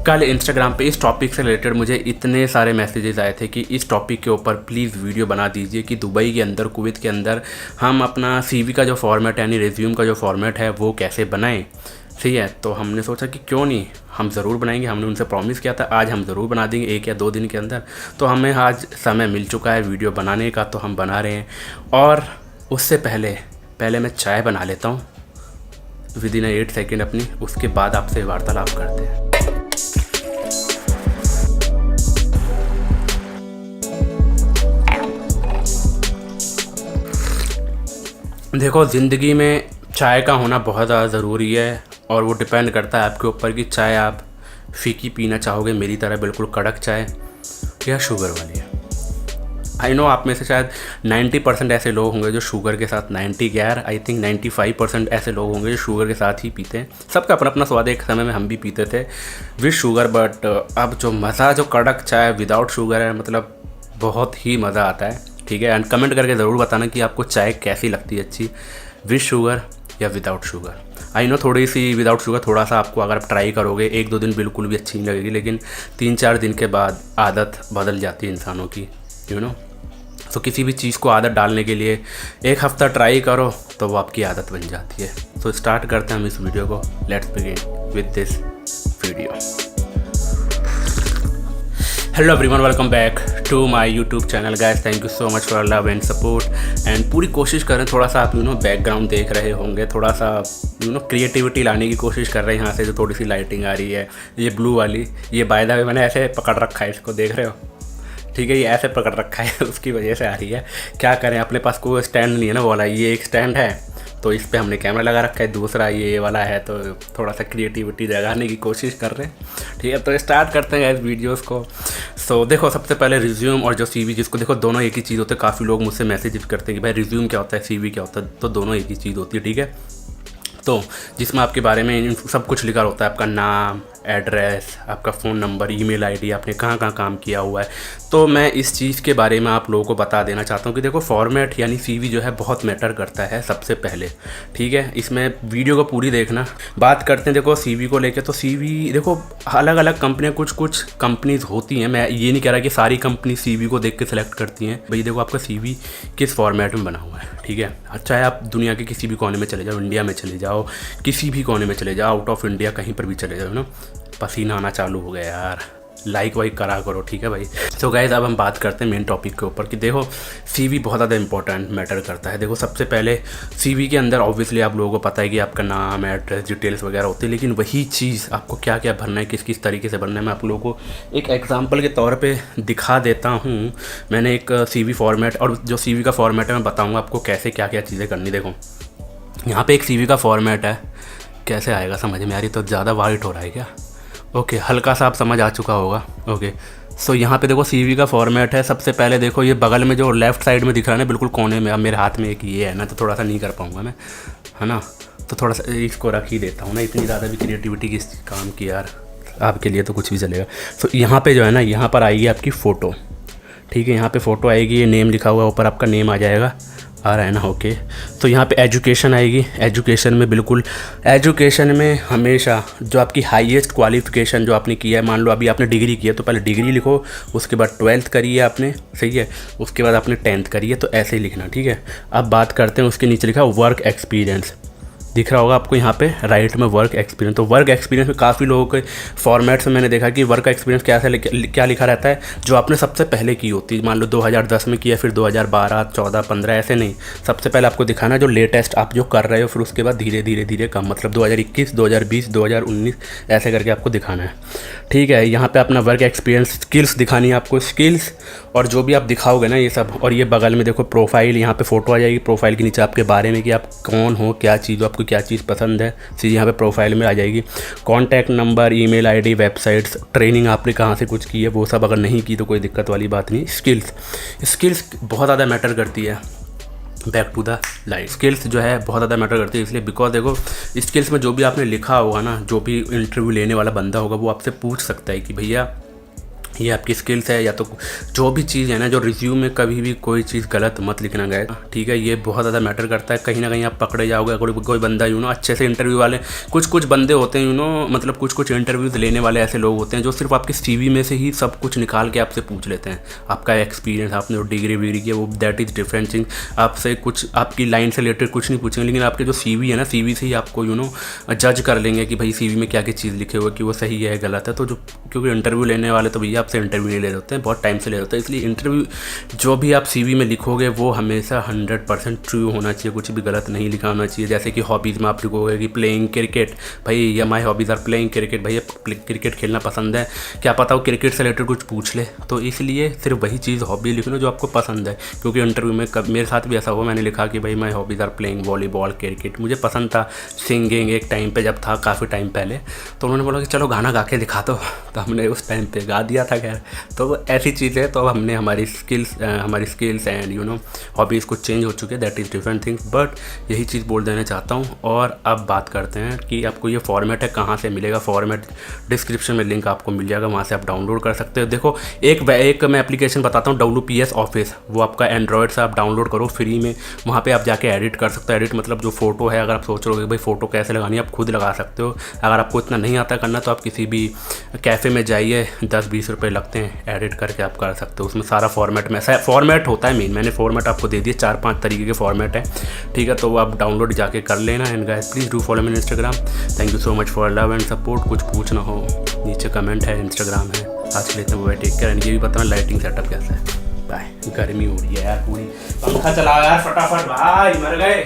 कल इंस्टाग्राम पे इस टॉपिक से रिलेटेड मुझे इतने सारे मैसेजेस आए थे कि इस टॉपिक के ऊपर प्लीज़ वीडियो बना दीजिए कि दुबई के अंदर, कुवैत के अंदर हम अपना सीवी का जो फॉर्मेट यानी रिज्यूम का जो फॉर्मेट है वो कैसे बनाएं। सही है, तो हमने सोचा कि क्यों नहीं, हम ज़रूर बनाएंगे। हमने उनसे प्रॉमिस किया था आज हम ज़रूर बना देंगे 1 या 2 दिन के अंदर। तो हमें आज समय मिल चुका है वीडियो बनाने का, तो हम बना रहे हैं। और उससे पहले मैं चाय बना लेता हूँ विदिन 8 सेकेंड अपनी, उसके बाद आपसे वार्तालाप करते हैं। देखो, ज़िंदगी में चाय का होना बहुत ज़्यादा ज़रूरी है और वो डिपेंड करता है आपके ऊपर कि चाय आप फीकी पीना चाहोगे मेरी तरह बिल्कुल कड़क चाय या शुगर वाली है। आई नो आप में से शायद 90% ऐसे लोग होंगे जो शुगर के साथ, 95% ऐसे लोग होंगे जो शुगर के साथ ही पीते हैं। सबका अपना अपना स्वाद है। एक समय में हम भी पीते थे विद शुगर, बट अब जो मज़ा, जो कड़क चाय विदाउट शुगर है, मतलब बहुत ही मज़ा आता है। ठीक है, एंड कमेंट करके ज़रूर बताना कि आपको चाय कैसी लगती है, अच्छी विद शुगर या विदाउट शुगर। आई नो थोड़ी सी विदाउट शुगर, थोड़ा सा आपको अगर आप ट्राई करोगे 1-2 दिन बिल्कुल भी अच्छी नहीं लगेगी, लेकिन 3-4 दिन के बाद आदत बदल जाती है इंसानों की, यू नो। तो किसी भी चीज़ को आदत डालने के लिए 1 हफ़्ता ट्राई करो तो वो आपकी आदत बन जाती है। तो स्टार्ट करते हैं हम इस वीडियो को। Let's begin with this video. Hello everyone, welcome back to my YouTube channel guys. Thank you so much for love and support. And पूरी कोशिश करें, थोड़ा सा आप बैकग्राउंड देख रहे होंगे, थोड़ा सा क्रिएटिविटी लाने की कोशिश कर रहे हैं। यहाँ से जो थोड़ी सी लाइटिंग आ रही है, ये ब्लू वाली, ये बाय द वे मैंने ऐसे पकड़ रखा है, इसको देख रहे हो, ठीक है, ये ऐसे पकड़ रखा है उसकी वजह से आ रही है। क्या करें, अपने पास कोई स्टैंड नहीं है ना वाला, ये एक स्टैंड है तो इस पे हमने कैमरा लगा रखा है, दूसरा ये वाला है, तो थोड़ा सा क्रिएटिविटी जगाने की कोशिश कर रहे हैं। ठीक है, तो स्टार्ट करते हैं इस वीडियोस को। सो देखो, सबसे पहले रिज्यूम और जो सीवी, जिसको देखो दोनों एक ही चीज़ होते हैं। काफ़ी लोग मुझसे मैसेज करते हैं कि भाई रिज्यूम क्या होता है, सीवी क्या होता है, तो दोनों एक ही चीज़ होती है। ठीक है, तो जिसमें आपके बारे में सब कुछ लिखा होता है, आपका नाम, एड्रेस, आपका फ़ोन नंबर, ईमेल आईडी, आपने कहाँ कहाँ काम किया हुआ है। तो मैं इस चीज़ के बारे में आप लोगों को बता देना चाहता हूँ कि देखो, फॉर्मेट यानी सीवी जो है बहुत मैटर करता है सबसे पहले। ठीक है, इसमें वीडियो को पूरी देखना। बात करते हैं देखो सीवी को लेके, तो सीवी देखो अलग अलग कंपनियाँ, कुछ कंपनीज़ होती हैं। मैं ये नहीं कह रहा कि सारी कंपनी सीवी को देख के सिलेक्ट करती हैं। भाई देखो, आपका सीवी किस फॉर्मेट में बना हुआ है। ठीक है, अच्छा है, आप दुनिया के किसी भी कोने में चले जाओ, इंडिया में चले जाओ, किसी भी कोने में चले जाओ, आउट ऑफ इंडिया कहीं पर भी चले जाओ ना, पसीना आना चालू हो गया यार, लाइक वाइक करा करो। ठीक है भाई। तो गाइस, अब हम बात करते हैं मेन टॉपिक के ऊपर कि देखो सीवी बहुत ज़्यादा इंपॉर्टेंट मैटर करता है। देखो, सबसे पहले सीवी के अंदर ऑब्वियसली आप लोगों को पता है कि आपका नाम, एड्रेस, डिटेल्स वगैरह होती है, लेकिन वही चीज़ आपको क्या क्या भरना है, किस किस तरीके से भरना है, मैं आप लोगों को एक एग्जाम्पल के तौर पर दिखा देता हूँ। मैंने एक सीवी फॉर्मेट, और जो सीवी का फॉर्मेट है मैं बताऊँगा आपको कैसे क्या क्या चीज़ें करनी। देखो, यहाँ पर एक सीवी का फॉर्मेट है, कैसे आएगा समझ में? यार ये तो ज़्यादा वाइट हो रहा है क्या? ओके, हल्का सा आप समझ आ चुका होगा। ओके, सो यहाँ पे देखो सीवी का फॉर्मेट है। सबसे पहले देखो, ये बगल में जो लेफ़्ट साइड में दिख रहा है ना, बिल्कुल कोने में, अब मेरे हाथ में एक ये है ना, तो थोड़ा सा नहीं कर पाऊँगा मैं, है ना, तो थोड़ा सा इसको रख ही देता हूँ ना। इतनी ज़्यादा भी क्रिएटिविटी की काम की यार, आपके लिए तो कुछ भी चलेगा। तो यहाँ पर जो है ना, यहाँ पर आएगी आपकी फ़ोटो। ठीक है, यहाँ पर फ़ोटो आएगी, ये नेम लिखा हुआ ऊपर आपका नेम आ जाएगा, आ रहा है ना। ओके, तो यहाँ पे एजुकेशन आएगी। एजुकेशन में बिल्कुल, एजुकेशन में हमेशा जो आपकी हाईएस्ट क्वालिफ़िकेशन जो आपने किया है, मान लो अभी आपने डिग्री की है तो पहले डिग्री लिखो, उसके बाद 12th करी है आपने, सही है, उसके बाद आपने 10th करी है, तो ऐसे ही लिखना। ठीक है, अब बात करते हैं, उसके नीचे लिखा वर्क एक्सपीरियंस, दिख रहा होगा आपको यहाँ पे राइट में वर्क एक्सपीरियंस। तो वर्क एक्सपीरियंस में काफ़ी लोगों के फॉर्मेट्स में मैंने देखा कि वर्क एक्सपीरियंस क्या लिखा रहता है, जो आपने सबसे पहले की होती है। मान लो 2010 में किया, फिर 2012, 14, 15, ऐसे नहीं, सबसे पहले आपको दिखाना जो लेटेस्ट आप जो कर रहे हो, फिर उसके बाद धीरे धीरे कम, मतलब 2021, 2020, 2019 ऐसे करके आपको दिखाना है। ठीक है, यहाँ पर अपना वर्क एक्सपीरियंस, स्किल्स दिखानी है आपको, स्किल्स और जो भी आप दिखाओगे ना ये सब। और ये बगल में देखो प्रोफाइल, यहाँ पे फ़ोटो आ जाएगी, प्रोफाइल के नीचे आपके बारे में कि आप कौन हो, क्या चीज़, आपको क्या चीज़ पसंद है, चीज़ यहाँ पे प्रोफाइल में आ जाएगी। Contact number, email ID, websites, training आपने कहाँ से कुछ की है, वो सब अगर नहीं की तो कोई दिक्कत वाली बात नहीं। स्किल्स बहुत ज़्यादा मैटर करती है। Back to the life, skills जो है बहुत ज़्यादा मैटर करती है, इसलिए बिकॉज देखो स्किल्स में जो भी आपने लिखा होगा ना, जो भी इंटरव्यू लेने वाला बंदा होगा वो आपसे पूछ सकता है कि भैया ये आपकी स्किल्स है, या तो जो भी चीज़ है ना, जो रिज्यूम में कभी भी कोई चीज़ गलत मत लिखना गया, ठीक है। ये बहुत ज़्यादा मैटर करता है, कहीं ना कहीं आप पकड़े जाओगे। कोई बंदा अच्छे से इंटरव्यू वाले कुछ बंदे होते हैं मतलब कुछ इंटरव्यूज़ लेने वाले ऐसे लोग होते हैं जो सिर्फ आपके CV में से ही सब कुछ निकाल के आपसे पूछ लेते हैं। आपका एक्सपीरियंस, आपने जो डिग्री किया, वो दैट इज़ डिफरेंट थिंग। आपसे कुछ आपकी लाइन से रिलेटेड कुछ नहीं पूछेंगे, लेकिन आपके जो CV है ना, CV से ही आपको जज कर लेंगे कि भाई CV में क्या क्या चीज़ लिखे हुए कि वो सही है गलत है। तो जो क्योंकि इंटरव्यू लेने वाले तो भैया आपसे इंटरव्यू नहीं ले रहे होते हैं, बहुत टाइम से ले रहे होते हैं। इसलिए इंटरव्यू जो भी आप CV में लिखोगे वो हमेशा 100% ट्रू होना चाहिए, कुछ भी गलत नहीं लिखा होना चाहिए। जैसे कि हॉबीज़ में आप लिखोगे कि प्लेइंग क्रिकेट, भाई या my hobbies are playing cricket, भैया क्रिकेट खेलना पसंद है, क्या पता वो क्रिकेट से रिलेटेड कुछ पूछ ले। तो इसलिए सिर्फ वही चीज़ हॉबी लिखना जो आपको पसंद है, क्योंकि इंटरव्यू में मेरे साथ भी ऐसा हुआ, मैंने लिखा कि भाई my hobbies are playing volleyball cricket. मुझे पसंद था सिंगिंग एक टाइम पे, जब था काफ़ी टाइम पहले, तो उन्होंने बोला कि चलो गाना गा के दिखा दो, तो हमने उस टाइम पे गा दिया था। खैर, तो ऐसी चीज़ है। तो अब हमने हमारी स्किल्स एंड हॉबीज़ कुछ चेंज हो चुके हैं, that is different things. But यही चीज़ बोल देना चाहता हूँ। और अब बात करते हैं कि आपको ये फॉर्मेट है कहाँ से मिलेगा। फॉर्मेट डिस्क्रिप्शन में लिंक आपको मिल जाएगा, वहाँ से आप डाउनलोड कर सकते हो। देखो, एक मैं एप्लीकेशन बताता हूँ, WPS ऑफिस, वो आपका एंड्रॉयड से आप डाउनलोड करो फ्री में। वहाँ पे आप जाके एडिट कर सकते हो। एडिट मतलब जो फ़ोटो है, अगर आप सोच रहे हो कि भाई फ़ोटो कैसे लगानी है, आप खुद लगा सकते हो। अगर आपको इतना नहीं आता करना, तो आप किसी भी कैफ़े में जाइए, 10-20 रुपये लगते हैं, एडिट करके आप कर सकते हो। उसमें सारा फॉर्मेट होता है। मैंने फॉर्मेट आपको दे दिए, 4-5 तरीके के फॉर्मेट है, ठीक है। तो वो आप डाउनलोड जाके कर लेना। And guys, please do follow me in Instagram. Thank you so much for love and support. कुछ पूछना हो नीचे कमेंट है, इंस्टाग्राम है। आज के लिए इतना, वो टेक केयर। एंड ये भी बताना लाइटिंग सेटअप कैसा है। बाय। गर्मी हो रही है यार पूरी, पंखा चलाओ यार फटाफट, भाई मर गए।